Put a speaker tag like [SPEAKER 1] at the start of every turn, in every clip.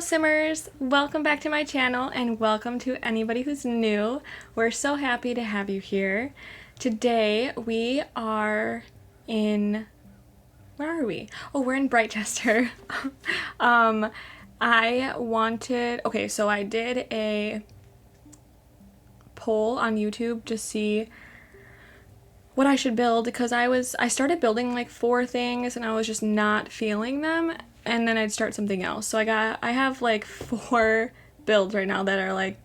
[SPEAKER 1] Simmers, welcome back to my channel and welcome to anybody who's new. We're so happy to have you here. Today we are in, where are we? Oh, we're in Britechester. So I did a poll on YouTube to see what I should build because I started building like 4 things and I was just not feeling them, and then I'd start something else. So I have like 4 builds right now that are like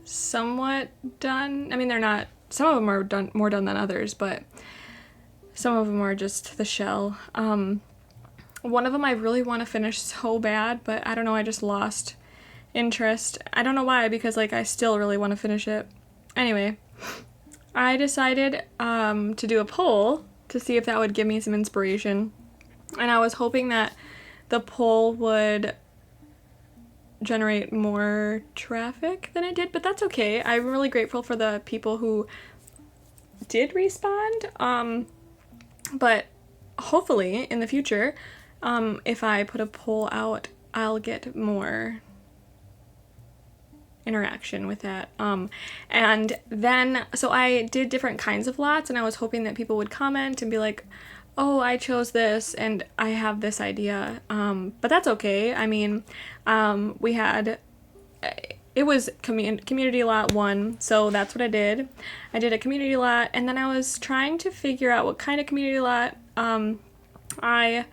[SPEAKER 1] somewhat done. I mean, they're not, some of them are more done than others, but some of them are just the shell. One of them I really want to finish so bad, but I don't know, I just lost interest. I don't know why, because like I still really want to finish it. Anyway, I decided to do a poll to see if that would give me some inspiration, and I was hoping that the poll would generate more traffic than it did, but that's okay. I'm really grateful for the people who did respond, but hopefully in the future, if I put a poll out, I'll get more interaction with that. And then, so I did different kinds of lots, and I was hoping that people would comment and be like, oh, I chose this and I have this idea, but that's okay. I mean, it was community lot 1, so that's what I did. I did a community lot, and then I was trying to figure out what kind of community lot. I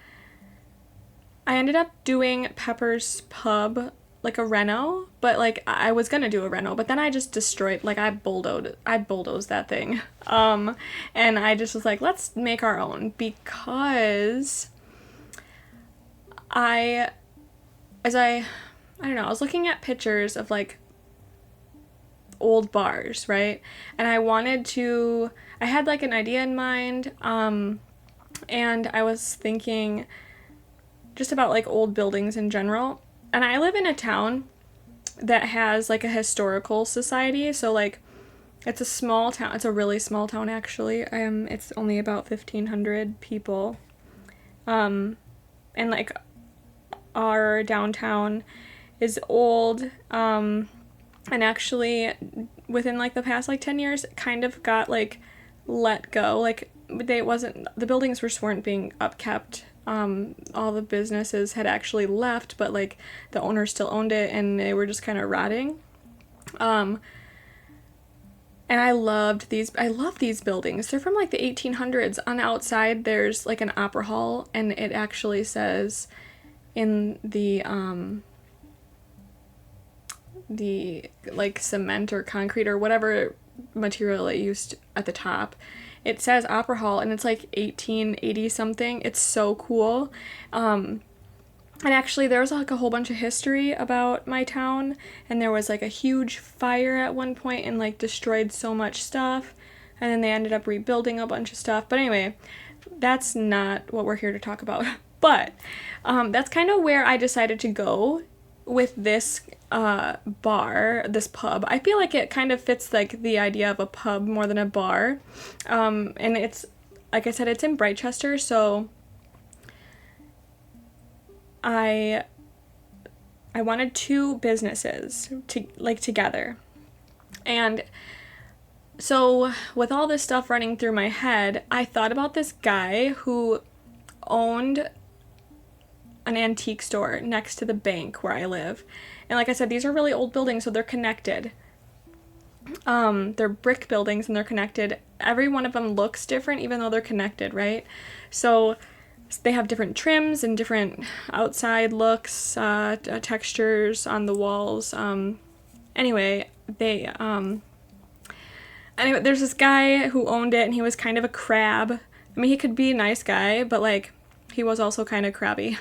[SPEAKER 1] ended up doing Pepper's Pub, like a reno, but like I was gonna do a reno, but then I just destroyed, like I bulldozed that thing. And I just was like, let's make our own, because I don't know, I was looking at pictures of like old bars, right? And I had like an idea in mind, and I was thinking just about like old buildings in general. And I live in a town that has like a historical society, so like it's a small town. It's a really small town actually. It's only about 1,500 people. And like our downtown is old, and actually within like the past like 10 years it kind of got like let go. Like the buildings weren't being upkept. All the businesses had actually left, but like the owner still owned it, and they were just kind of rotting. And I love these buildings. They're from like the 1800s. On the outside there's like an opera hall, and it actually says in the like cement or concrete or whatever material it used at the top, it says Opera Hall, and it's like 1880 something. It's so cool. And actually there's like a whole bunch of history about my town, and there was like a huge fire at one point and like destroyed so much stuff, and then they ended up rebuilding a bunch of stuff. But anyway, that's not what we're here to talk about. But that's kind of where I decided to go with this this pub. I feel like it kind of fits like the idea of a pub more than a bar. And it's, like I said, it's in Britechester, so I wanted 2 businesses to like together. And so with all this stuff running through my head, I thought about this guy who owned an antique store next to the bank where I live. And like I said, these are really old buildings, so they're connected. They're brick buildings and they're connected. Every one of them looks different even though they're connected, right? So they have different trims and different outside looks, textures on the walls. Anyway, there's this guy who owned it, and he was kind of a crab. I mean, he could be a nice guy, but like he was also kind of crabby.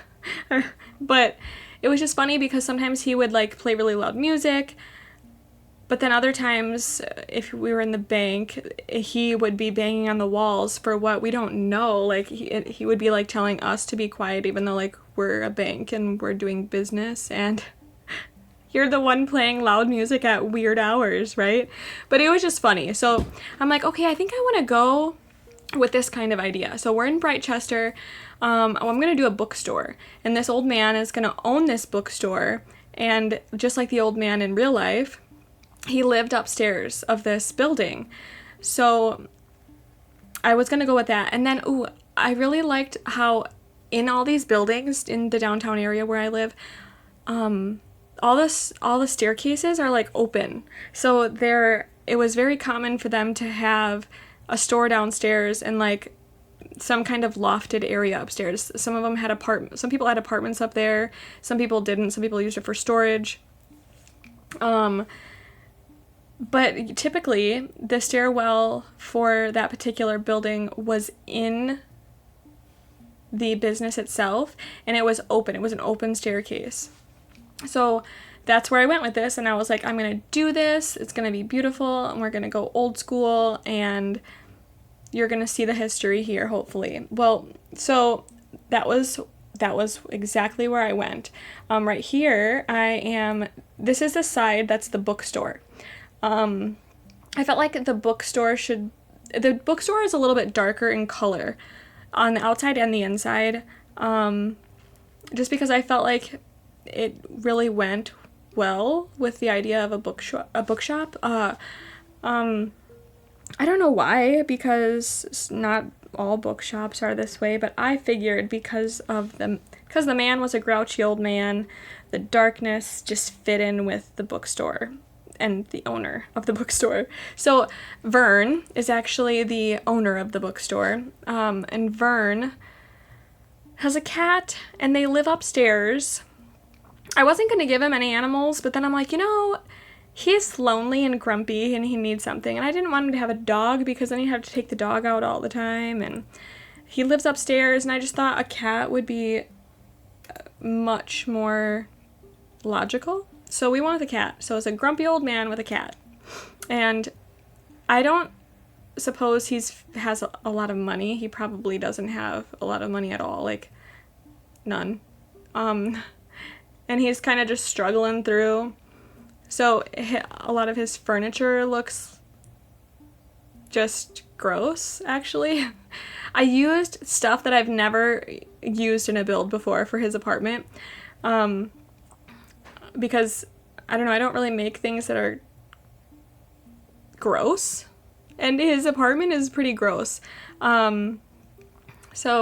[SPEAKER 1] But it was just funny because sometimes he would like play really loud music, but then other times if we were in the bank, he would be banging on the walls for what we don't know. Like he would be like telling us to be quiet even though like we're a bank and we're doing business, and you're the one playing loud music at weird hours, right? But it was just funny. So I'm like, okay, I think I want to go with this kind of idea. So we're in Britechester. I'm going to do a bookstore, and this old man is going to own this bookstore. And just like the old man in real life, he lived upstairs of this building. So I was going to go with that. And then, I really liked how in all these buildings in the downtown area where I live, all the staircases are like open. So it was very common for them to have a store downstairs and like some kind of lofted area upstairs. Some of them had some people had apartments up there. Some people didn't. Some people used it for storage. But typically the stairwell for that particular building was in the business itself, and it was open. It was an open staircase. So that's where I went with this, and I was like, I'm going to do this. It's going to be beautiful, and we're going to go old school, and you're going to see the history here, hopefully. Well, so that was exactly where I went. Right here, this is the side that's the bookstore. I felt like the bookstore is a little bit darker in color on the outside and the inside, just because I felt like it really went well with the idea of a bookshop. I don't know why, because not all bookshops are this way, but I figured because the man was a grouchy old man, the darkness just fit in with the bookstore and the owner of the bookstore. So Vern is actually the owner of the bookstore, and Vern has a cat, and they live upstairs. I wasn't going to give him any animals, but then I'm like, he's lonely and grumpy and he needs something, and I didn't want him to have a dog because then he'd have to take the dog out all the time, and he lives upstairs, and I just thought a cat would be much more logical. So we went with a cat. So it's a grumpy old man with a cat. And I don't suppose has a lot of money. He probably doesn't have a lot of money at all, like none. And he's kind of just struggling through. So a lot of his furniture looks just gross, actually. I used stuff that I've never used in a build before for his apartment. Because, I don't know, I don't really make things that are gross, and his apartment is pretty gross. So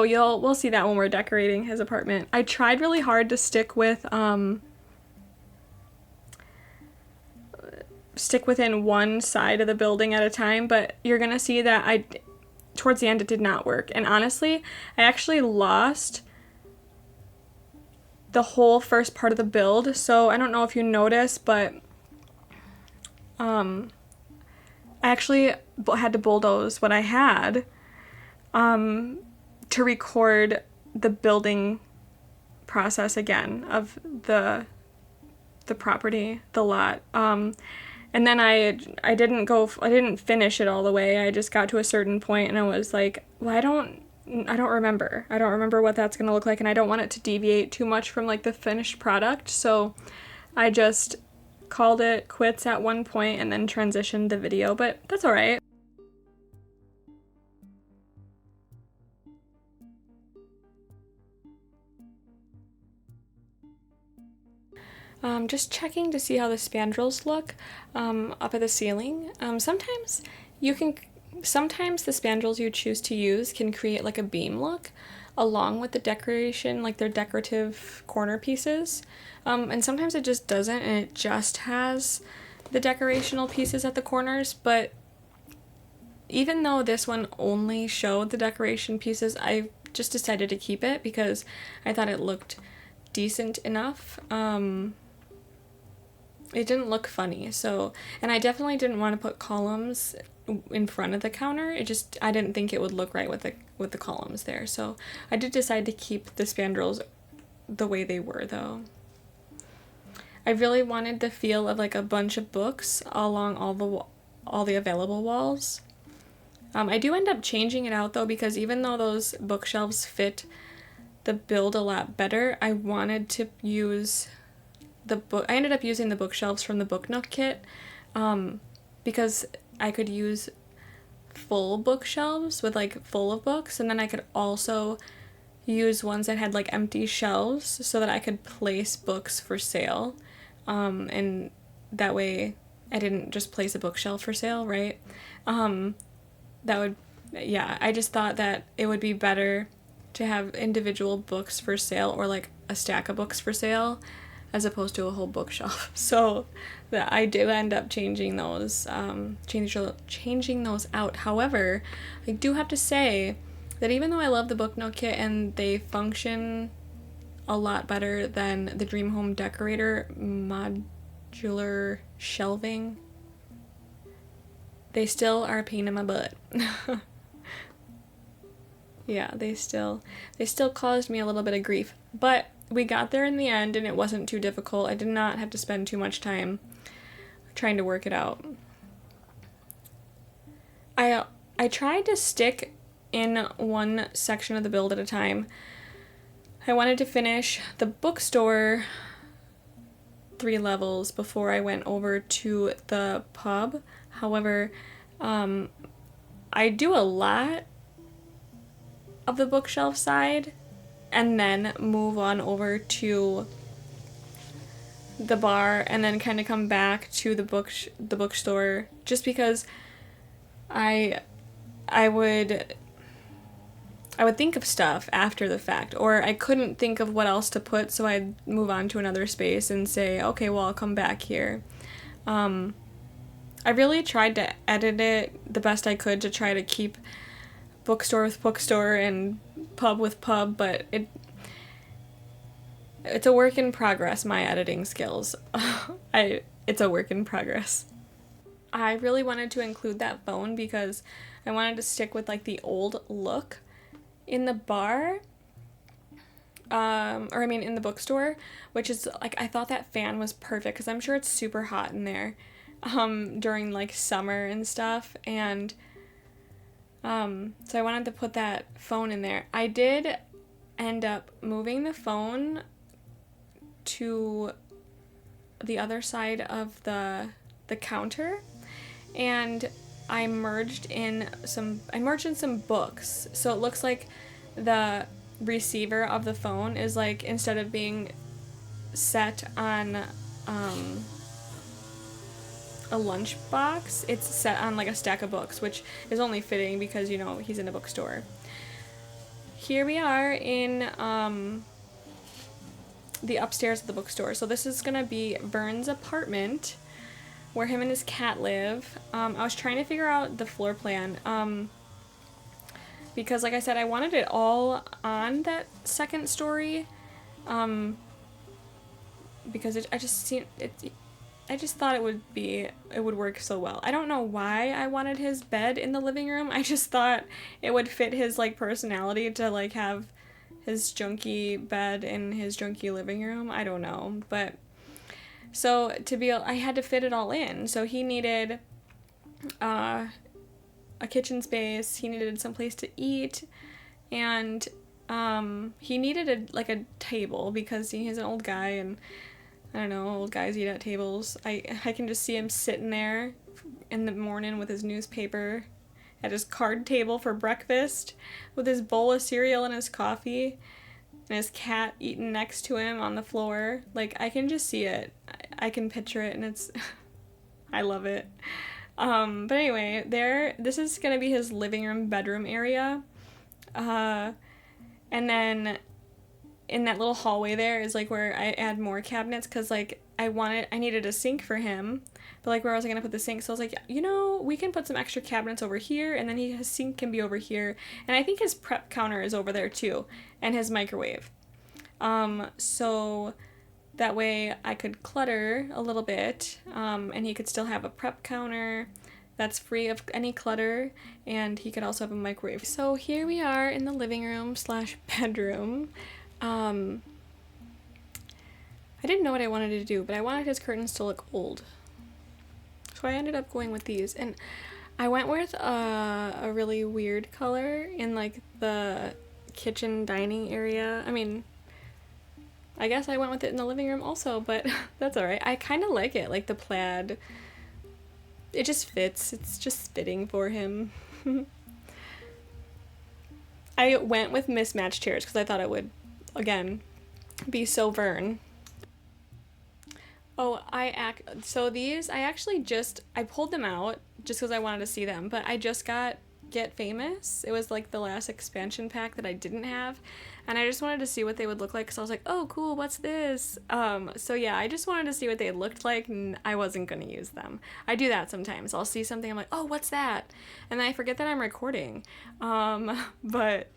[SPEAKER 1] we'll see that when we're decorating his apartment. I tried really hard to stick within one side of the building at a time, but you're gonna see that towards the end it did not work. And honestly, I actually lost the whole first part of the build. So I don't know if you noticed, but I actually had to bulldoze what I had to record the building process again of the property, the lot. And then I didn't finish it all the way. I just got to a certain point and I was like, well, I don't remember. I don't remember what that's going to look like, and I don't want it to deviate too much from like the finished product. So I just called it quits at one point and then transitioned the video, but that's all right. Just checking to see how the spandrels look up at the ceiling. Sometimes the spandrels you choose to use can create like a beam look along with the decoration, like their decorative corner pieces. And sometimes it just doesn't, and it just has the decorational pieces at the corners. But even though this one only showed the decoration pieces, I just decided to keep it because I thought it looked decent enough. It didn't look funny, and I definitely didn't want to put columns in front of the counter. I didn't think it would look right with the columns there. So I did decide to keep the spandrels the way they were, though. I really wanted the feel of like a bunch of books along all the available walls. I do end up changing it out though, because even though those bookshelves fit the build a lot better, I wanted to use I ended up using the bookshelves from the Book Nook kit, because I could use full bookshelves with like full of books, and then I could also use ones that had like empty shelves so that I could place books for sale. And that way I didn't just place a bookshelf for sale, right? That would, yeah, I just thought that it would be better to have individual books for sale, or like a stack of books for sale, as opposed to a whole bookshelf. So that I do end up changing those, changing those out. However, I do have to say that even though I love the book note kit and they function a lot better than the Dream Home Decorator modular shelving, they still are a pain in my butt. Yeah, they still caused me a little bit of grief. But we got there in the end, and it wasn't too difficult. I did not have to spend too much time trying to work it out. I tried to stick in one section of the build at a time. I wanted to finish the bookstore 3 levels before I went over to the pub. However, I do a lot of the bookshelf side and then move on over to the bar and then kind of come back to the bookstore, just because I would think of stuff after the fact, or I couldn't think of what else to put, so I'd move on to another space and say, okay, well, I'll come back here. I really tried to edit it the best I could to try to keep bookstore with bookstore and pub with pub, but it's a work in progress, my editing skills. It's a work in progress. I really wanted to include that phone because I wanted to stick with like the old look in the bar, in the bookstore, which is like, I thought that fan was perfect because I'm sure it's super hot in there during like summer and stuff, and so I wanted to put that phone in there. I did end up moving the phone to the other side of the counter, and I merged in some books, so it looks like the receiver of the phone is like, instead of being set on a lunchbox, it's set on like a stack of books, which is only fitting because, you know, he's in a bookstore. Here we are in the upstairs of the bookstore. So this is gonna be Vern's apartment, where him and his cat live. I was trying to figure out the floor plan, because like I said, I wanted it all on that second story, because I just thought it would work so well. I don't know why I wanted his bed in the living room. I just thought it would fit his like personality to like have his junky bed in his junky living room. I don't know, but so I had to fit it all in. So he needed a kitchen space, he needed some place to eat, and he needed a table because he's an old guy, and I don't know, old guys eat at tables. I can just see him sitting there in the morning with his newspaper at his card table for breakfast with his bowl of cereal and his coffee, and his cat eating next to him on the floor. Like, I can just see it. I can picture it, and it's I love it. But anyway, this is gonna be his living room bedroom area, and then in that little hallway there is like where I add more cabinets, because like I needed a sink for him, but like where was I gonna put the sink? So I was like, you know, we can put some extra cabinets over here, and then his sink can be over here, and I think his prep counter is over there too, and his microwave. So that way I could clutter a little bit, and he could still have a prep counter that's free of any clutter, and he could also have a microwave. So here we are in the living room / bedroom. I didn't know what I wanted to do, but I wanted his curtains to look old. So I ended up going with these, and I went with a really weird color in like the kitchen dining area. I mean, I guess I went with it in the living room also, but that's alright. I kind of like it, like the plaid. It just fits. It's just fitting for him. I went with mismatched chairs because I thought it would, again, be so Vern. Oh, so these I actually I pulled them out just because I wanted to see them, but I just got Get Famous. It was like the last expansion pack that I didn't have, and I just wanted to see what they would look like because I was like, oh cool, what's this? So yeah, I just wanted to see what they looked like, and I wasn't gonna use them. I do that sometimes. I'll see something, I'm like, oh, what's that? And then I forget that I'm recording. But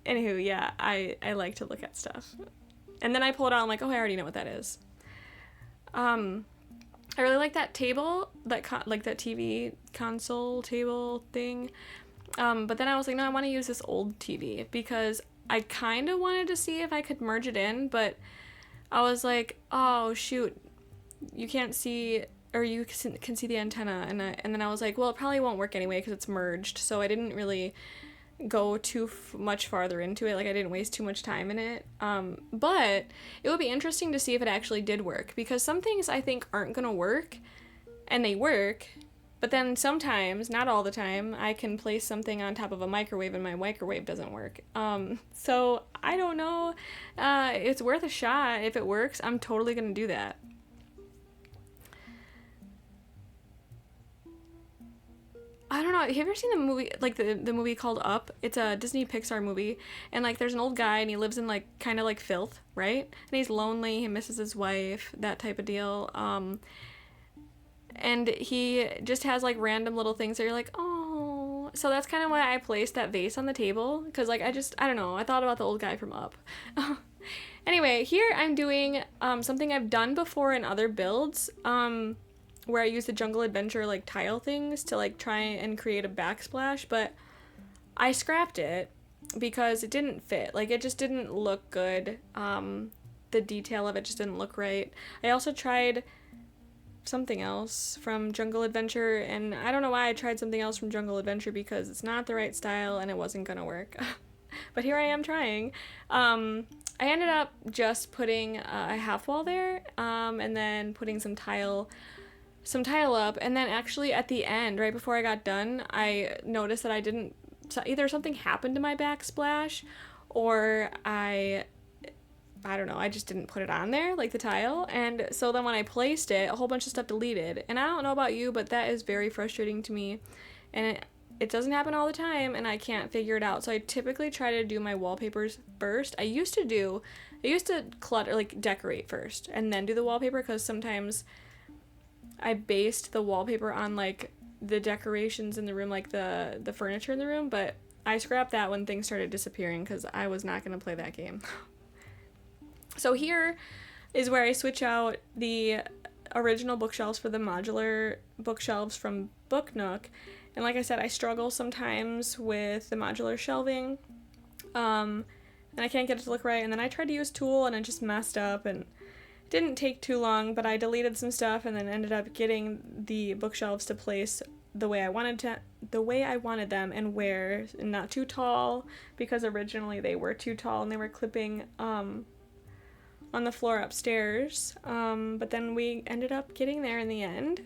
[SPEAKER 1] anywho, yeah, I like to look at stuff, and then I pull it out. I'm like, oh, I already know what that is. I really like that table, like that TV console table thing. But then I was like, no, I want to use this old TV because I kind of wanted to see if I could merge it in, but I was like, oh shoot, you can't see, or you can see the antenna, and then I was like, well, it probably won't work anyway because it's merged. So I didn't really go too much farther into it. Like, I didn't waste too much time in it. But it would be interesting to see if it actually did work, because some things I think aren't gonna work, and they work, but then sometimes, not all the time, I can place something on top of a microwave and my microwave doesn't work. So I don't know. It's worth a shot. If it works, I'm totally gonna do that. I don't know. Have you ever seen the movie, like the movie called Up? It's a Disney Pixar movie, and like there's an old guy and he lives in like kind of like filth, right? And he's lonely. He misses his wife, that type of deal. And he just has like random little things that you're like, oh. So that's kind of why I placed that vase on the table, because like I don't know. I thought about the old guy from Up. Anyway, here I'm doing something I've done before in other builds. Where I use the Jungle Adventure like tile things to like try and create a backsplash, but I scrapped it because it didn't fit. Like, it just didn't look good. The detail of it just didn't look right. I also tried something else from Jungle Adventure, and I don't know why I tried something else from Jungle Adventure, because it's not the right style and it wasn't gonna work. But here I am trying. I ended up just putting a half wall there, and then putting some tile up, and then actually at the end, right before I got done, I noticed that either something happened to my backsplash, or I don't know, I just didn't put it on there, like the tile, and so then when I placed it, a whole bunch of stuff deleted, and I don't know about you, but that is very frustrating to me, and it doesn't happen all the time, and I can't figure it out, so I typically try to do my wallpapers first. I used to clutter, like decorate first, and then do the wallpaper, because sometimes I based the wallpaper on like the decorations in the room, like the furniture in the room, but I scrapped that when things started disappearing because I was not going to play that game. So here is where I switch out the original bookshelves for the modular bookshelves from Book Nook. And like I said, I struggle sometimes with the modular shelving, and I can't get it to look right, and then I tried to use Tool and it just messed up, and didn't take too long, but I deleted some stuff and then ended up getting the bookshelves to place the way I wanted them, and not too tall, because originally they were too tall and they were clipping on the floor upstairs. But then we ended up getting there in the end.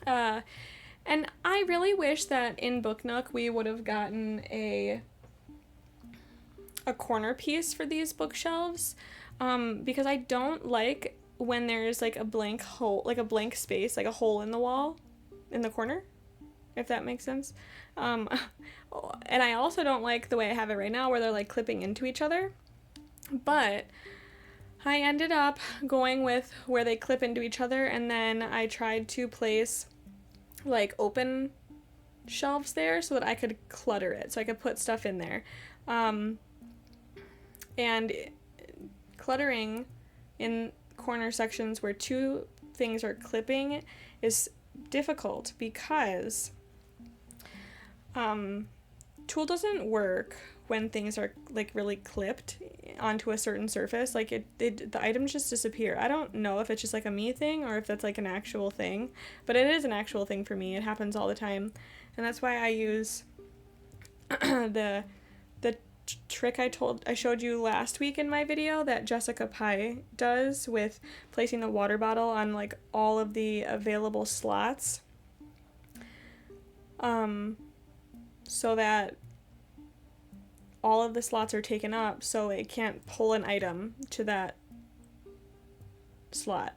[SPEAKER 1] And I really wish that in Book Nook we would have gotten a corner piece for these bookshelves. Because I don't like when there's like a blank hole, like a blank space, like a hole in the wall in the corner, if that makes sense. And I also don't like the way I have it right now, where they're like clipping into each other. But I ended up going with where they clip into each other, and then I tried to place like open shelves there so that I could clutter it, so I could put stuff in there. And cluttering in corner sections where two things are clipping is difficult, because Tool doesn't work when things are like really clipped onto a certain surface. Like the items just disappear. I don't know if it's just like a me thing or if that's like an actual thing, but it is an actual thing for me. It happens all the time, and that's why I use the trick I showed you last week in my video that Jessica Pye does with placing the water bottle on like all of the available slots. so that all of the slots are taken up, so it can't pull an item to that slot.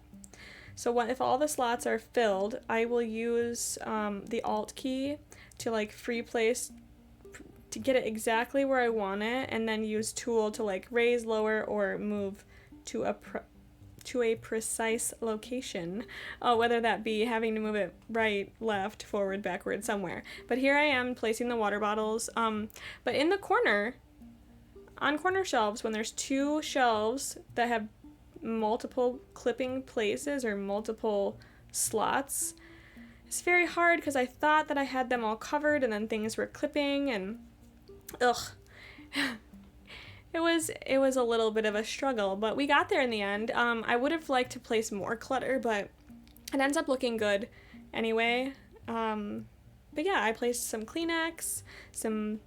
[SPEAKER 1] So if all the slots are filled, I will use the Alt key to like free place to get it exactly where I want it, and then use Tool to like raise, lower, or move to a precise location, whether that be having to move it right, left, forward, backward, somewhere. But here I am placing the water bottles, but in the corner, on corner shelves, when there's two shelves that have multiple clipping places or multiple slots, it's very hard because I thought that I had them all covered and then things were clipping and it was a little bit of a struggle, but we got there in the end. I would have liked to place more clutter, but it ends up looking good anyway. But yeah, I placed some Kleenex, some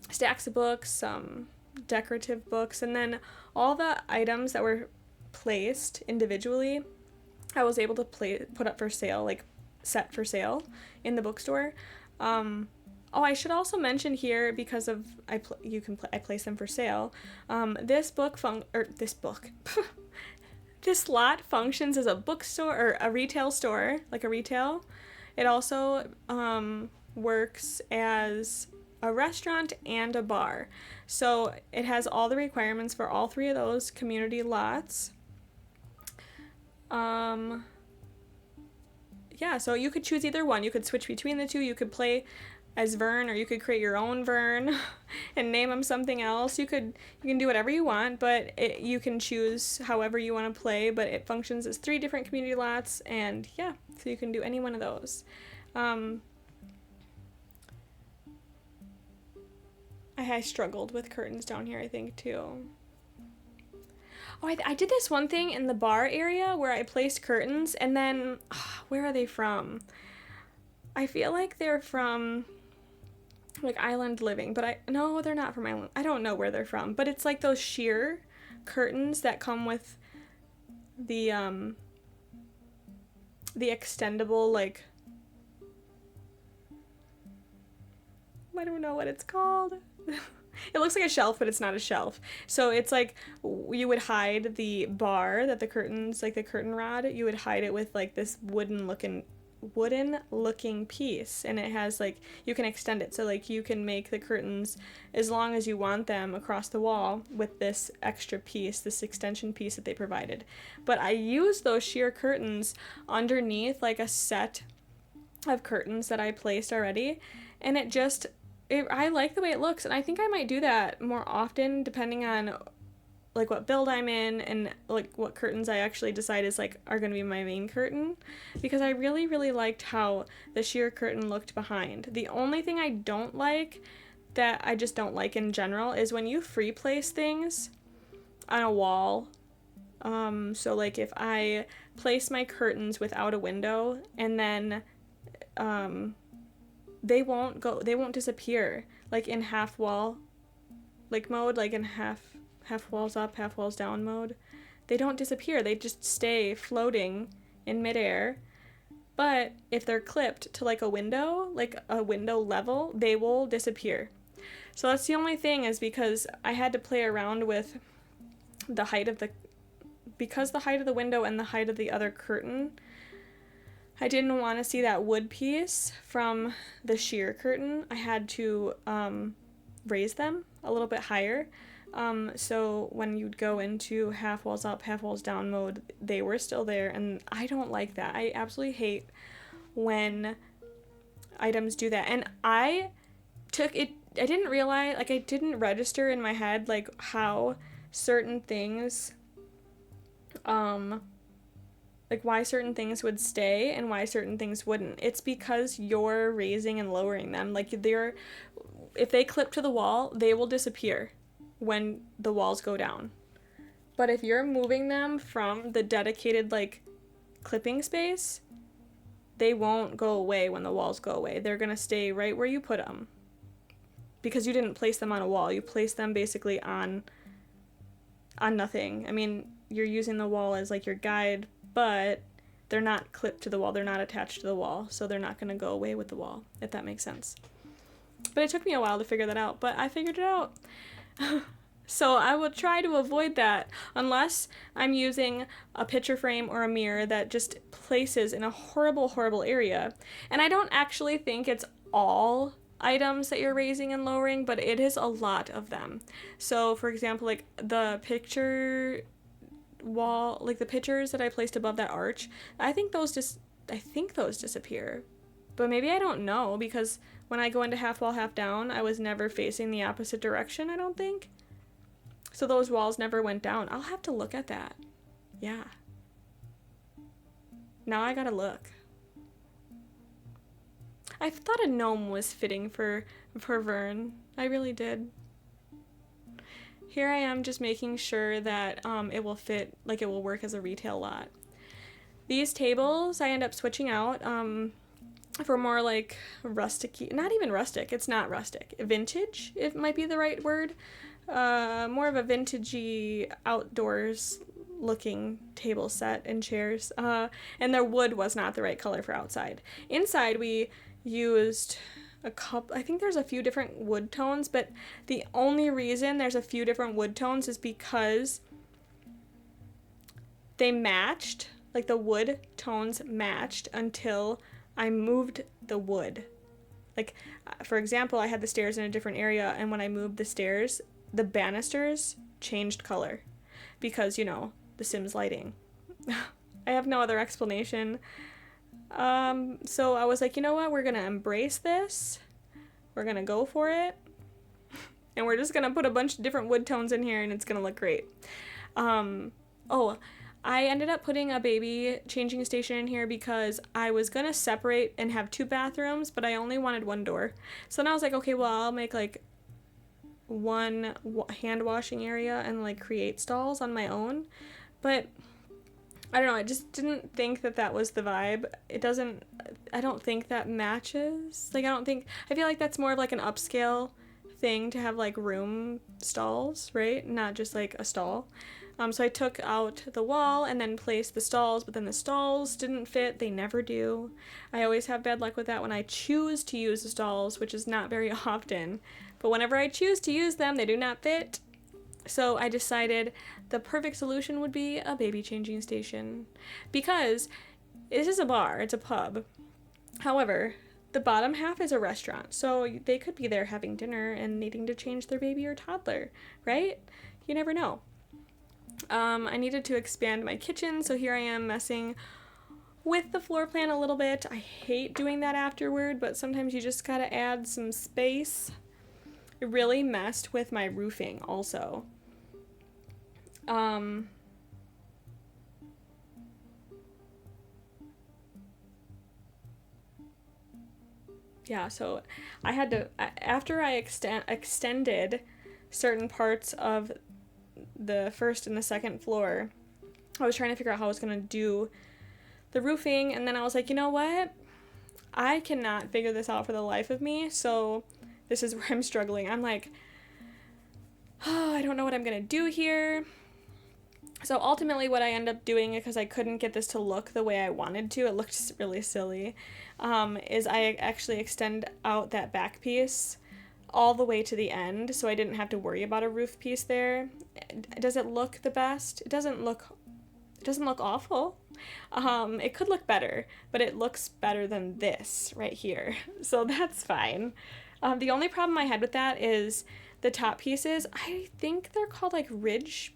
[SPEAKER 1] stacks of books, some decorative books, and then all the items that were placed individually, I was able to put up for sale, like set for sale in the bookstore. I should also mention here, because of I place them for sale. This lot functions as a bookstore or a retail store, like a retail. It also works as a restaurant and a bar. So it has all the requirements for all three of those community lots. Yeah, so you could choose either one. You could switch between the two. You could play as Vern, or you could create your own Vern and name him something else. You can do whatever you want, but you can choose however you want to play, but it functions as 3 different community lots, and yeah, so you can do any one of those. I struggled with curtains down here, I think, too. I did this one thing in the bar area where I placed curtains, and then, where are they from? I feel like they're from, like, Island Living, but no, they're not from Island. I don't know where they're from, but it's like those sheer curtains that come with the extendable, like, I don't know what it's called. It looks like a shelf, but it's not a shelf. So it's like you would hide the bar that the curtains, like the curtain rod, you would hide it with like this wooden looking piece, and it has like, you can extend it, so like you can make the curtains as long as you want them across the wall with this extra piece, this extension piece that they provided. But I used those sheer curtains underneath like a set of curtains that I placed already, and I like the way it looks, and I think I might do that more often depending on like what build I'm in and like what curtains I actually decide is like are going to be my main curtain, because I really, really liked how the sheer curtain looked behind. The only thing I don't like, that I just don't like in general, is when you free place things on a wall. So like if I place my curtains without a window, and then they won't disappear, like in half wall like mode, like in half walls up, half walls down mode. They don't disappear, they just stay floating in midair. But if they're clipped to like a window level, they will disappear. So that's the only thing, is because I had to play around with the height of the window and the height of the other curtain. I didn't want to see that wood piece from the sheer curtain. I had to raise them a little bit higher. So when you'd go into half walls up, half walls down mode, they were still there, and I don't like that. I absolutely hate when items do that. And I didn't realize, like, I didn't register in my head, like, how certain things, like why certain things would stay and why certain things wouldn't. It's because you're raising and lowering them. Like, if they clip to the wall, they will disappear when the walls go down. But if you're moving them from the dedicated, like, clipping space, they won't go away when the walls go away. They're gonna stay right where you put them, because you didn't place them on a wall. You placed them basically on nothing. I mean, you're using the wall as like your guide, but they're not clipped to the wall. They're not attached to the wall, so they're not going to go away with the wall, if that makes sense. But it took me a while to figure that out, but I figured it out. So I will try to avoid that unless I'm using a picture frame or a mirror that just places in a horrible, horrible area. And I don't actually think it's all items that you're raising and lowering, but it is a lot of them. So for example, like the picture wall, like the pictures that I placed above that arch, I think those disappear. But maybe I don't know, because when I go into half wall, half down, I was never facing the opposite direction, I don't think. So those walls never went down. I'll have to look at that. Yeah. Now I gotta look. I thought a gnome was fitting for Vern. I really did. Here I am just making sure that it will fit, like it will work as a retail lot. These tables I end up switching out for more like rustic, not even rustic, it's not rustic. Vintage, it might be the right word. More of a vintagey outdoors looking table set and chairs. And their wood was not the right color for outside. Inside we used I think there's a few different wood tones, but the only reason there's a few different wood tones is because they matched, like the wood tones matched until I moved the wood. Like, for example, I had the stairs in a different area, and when I moved the stairs, the banisters changed color because, you know, the Sims lighting. I have no other explanation. So I was like, you know what? We're going to embrace this. We're going to go for it. And we're just going to put a bunch of different wood tones in here, and it's going to look great. I ended up putting a baby changing station in here because I was going to separate and have 2 bathrooms, but I only wanted 1 door. So then I was like, okay, well, I'll make like 1 hand washing area and like create stalls on my own. But I don't know, I just didn't think that was the vibe. I don't think that matches. Like, I feel like that's more of like an upscale thing to have like room stalls, right? Not just like a stall. So I took out the wall and then placed the stalls, but then the stalls didn't fit. They never do. I always have bad luck with that when I choose to use the stalls, which is not very often. But whenever I choose to use them, they do not fit. So I decided the perfect solution would be a baby changing station. Because this is a bar, it's a pub. However, the bottom half is a restaurant, so they could be there having dinner and needing to change their baby or toddler, right? You never know. I needed to expand my kitchen, so here I am messing with the floor plan a little bit. I hate doing that afterward, but sometimes you just gotta add some space. It really messed with my roofing also. Yeah, so I had to, after I extended certain parts of the first and the second floor, I was trying to figure out how I was going to do the roofing, and then I was like, you know what? I cannot figure this out for the life of me, so this is where I'm struggling. I'm like, oh, I don't know what I'm going to do here. So ultimately what I ended up doing, because I couldn't get this to look the way I wanted to, it looked really silly, is I actually extend out that back piece all the way to the end, so I didn't have to worry about a roof piece there. Does it look the best? It doesn't look awful. It could look better, but it looks better than this right here, so that's fine. The only problem I had with that is the top pieces. I think they're called like ridge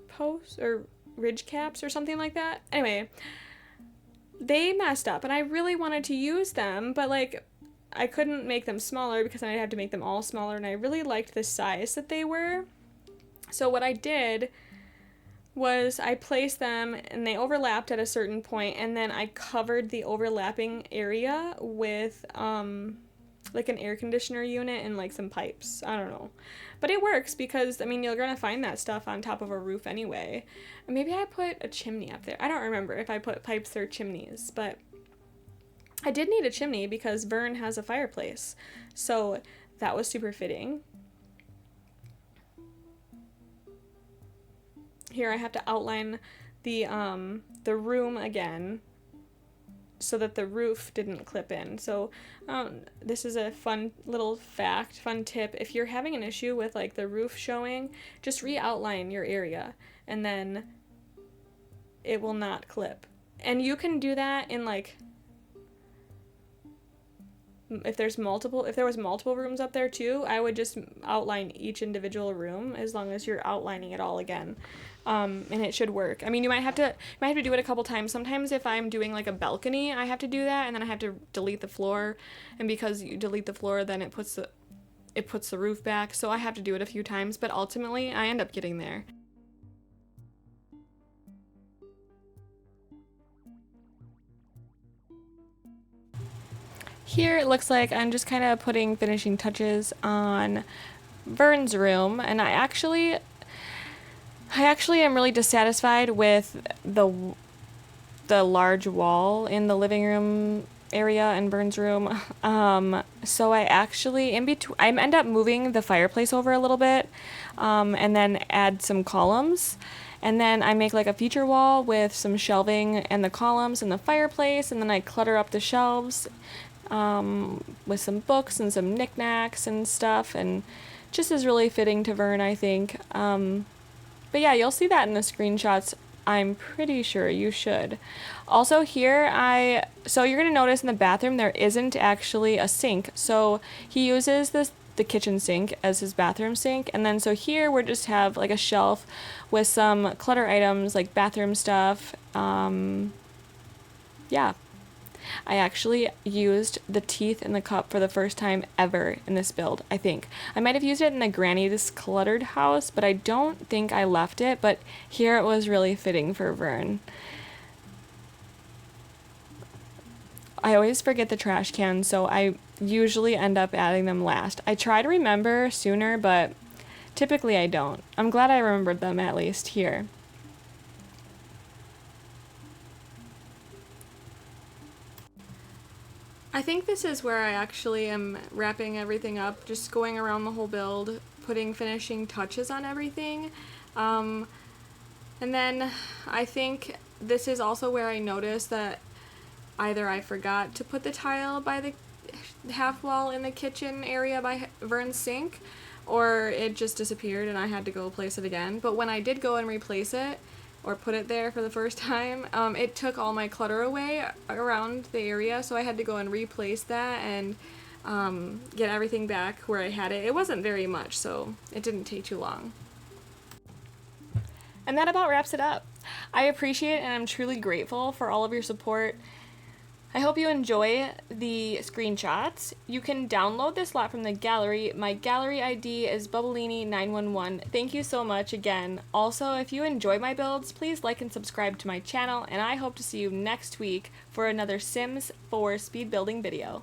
[SPEAKER 1] posts or ridge caps or something like that. Anyway, they messed up, and I really wanted to use them, but like I couldn't make them smaller because then I'd have to make them all smaller, and I really liked the size that they were. So what I did was I placed them, and they overlapped at a certain point, and then I covered the overlapping area with like an air conditioner unit and like some pipes. I don't know. But it works because, I mean, you're going to find that stuff on top of a roof anyway. Maybe I put a chimney up there. I don't remember if I put pipes or chimneys, but I did need a chimney because Vern has a fireplace. So that was super fitting. Here I have to outline the room again. so that the roof didn't clip in. So this is a fun little fact, fun tip. If you're having an issue with like the roof showing, just re-outline your area and then it will not clip. And you can do that in like, if there was multiple rooms up there too, I would just outline each individual room as long as you're outlining it all again. And it should work. I mean, you might have to do it a couple times. Sometimes if I'm doing like a balcony, I have to do that, and then I have to delete the floor. And because you delete the floor, then it puts the roof back. So I have to do it a few times, but ultimately I end up getting there. Here it looks like I'm just kind of putting finishing touches on Vern's room, and I actually am really dissatisfied with the large wall in the living room area in Vern's room. So I actually I end up moving the fireplace over a little bit, and then add some columns. And then I make like a feature wall with some shelving and the columns and the fireplace, and then I clutter up the shelves with some books and some knickknacks and stuff, and just is really fitting to Vern, I think. But yeah, you'll see that in the screenshots. I'm pretty sure you should. Also here, so you're gonna notice in the bathroom there isn't actually a sink. So he uses the kitchen sink as his bathroom sink, and then so here we just have like a shelf with some clutter items like bathroom stuff. Yeah. I actually used the teeth in the cup for the first time ever in this build, I think. I might have used it in the Granny's cluttered house, but I don't think I left it, but here it was really fitting for Vern. I always forget the trash cans, so I usually end up adding them last. I try to remember sooner, but typically I don't. I'm glad I remembered them at least here. I think this is where I actually am wrapping everything up, just going around the whole build, putting finishing touches on everything. And then I think this is also where I noticed that either I forgot to put the tile by the half wall in the kitchen area by Vern's sink, or it just disappeared and I had to go place it again. But when I did go and replace it, or put it there for the first time, it took all my clutter away around the area, so I had to go and replace that and get everything back where I had it. It wasn't very much, so it didn't take too long. And that about wraps it up. I appreciate and I'm truly grateful for all of your support. I hope you enjoy the screenshots. You can download this lot from the gallery. My gallery ID is Bubblini911. Thank you so much again. Also, if you enjoy my builds, please like and subscribe to my channel, and I hope to see you next week for another Sims 4 speed building video.